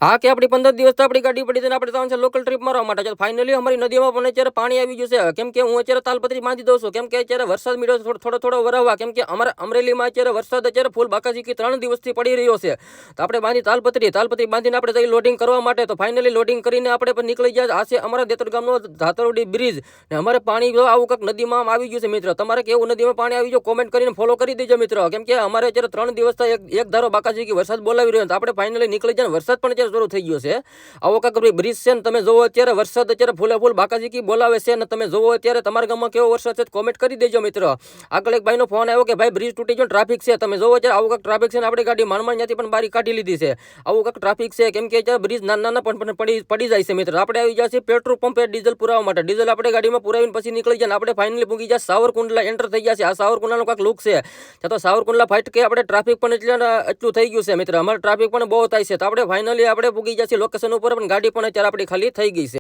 હા કે આપણી 15 દિવસ તો આપણી ગાડી પડી છે ને આપણે જવાનું છે લોકલ ટ્રીપ મારવા માટે. ફાઇનલી અમારી નદીમાં પણ અત્યારે પાણી આવી ગયું છે. કેમ કે હું અત્યારે તાલપત્રી બાંધી દઉં છું. કેમ કે અત્યારે વરસાદ મીડ્યો થોડો વરાવવા. કેમ કે અમારા અમરેલીમાં અત્યારે વરસાદ અત્યારે ફૂલ બાકાજીકી 3 દિવસથી પડી રહ્યો છે. તો આપણે બાંધી તાલપત્રી બાંધીને આપણે જઈ લોડિંગ કરવા માટે. તો ફાઇનલી લોડિંગ કરીને આપણે પણ નીકળી ગયા. આ છે અમારા દેતર ગામનો ધાતરવડી બ્રિજ. ને અમારે પાણી જો આવું કંઈક નદીમાં આવી ગયું છે મિત્રો. તમારે કેવું નદીમાં પાણી આવી ગયું કોમેન્ટ કરીને ફોલો કરી દેજો મિત્રો. કેમ કે અમારે અત્યારે 3 દિવસથી એક ધારો બાકાજીકી વરસાદ બોલાવી રહ્યો. તો આપણે ફાઇનલી નીકળી જાય. વરસાદ પણ અત્યારે શરૂ થઈ ગયો છે. આવો કાંક બ્રિજ છે ને તમે જોવો અત્યારે વરસાદ અત્યારે ફૂલ બાકાજીકી બોલાવે છે. ને તમે જોવો અત્યારે તમારા ગામમાં કેવો વરસાદ છે કોમેન્ટ કરી દેજો મિત્રો. આગળ એક ભાઈનો ફોન આવ્યો કે ભાઈ બ્રિજ તૂટી ગયો ટ્રાફિક છે. તમે જોવો અત્યારે આવું કાંક ટ્રાફિક છે ને આપણી ગાડી માંડ ત્યાંથી પણ બારી કાઢી લીધી છે. આવું કાંક ટ્રાફિક છે. કેમ કે અત્યારે બ્રિજ નાના પણ પડી જાય છે મિત્રો. આપણે આવી ગયા છીએ પેટ્રોલ પંપે ડીઝલ પુરાવા માટે. ડીઝલ આપણે ગાડીમાં પુરાવીને પછી નીકળી જાય. આપણે ફાઇનલી પૂગી ગયા સાવરકુંડલા એન્ટર થઈ ગયા છે. આ સાવરકુંડલાનો કાંક લુક છે. ત્યાં તો સાવરકુંડલા ફાઇટ કે આપણે ટ્રાફિક પણ એટલું થઈ ગયું છે મિત્ર. અમારે ટ્રાફિક પણ બહુ થાય છે. તો આપણે ફાઇનલી આપણે પૂગી ગયા છીએ લોકેશન ઉપર. પણ ગાડી પણ અત્યારે આપણી ખાલી થઈ ગઈ છે.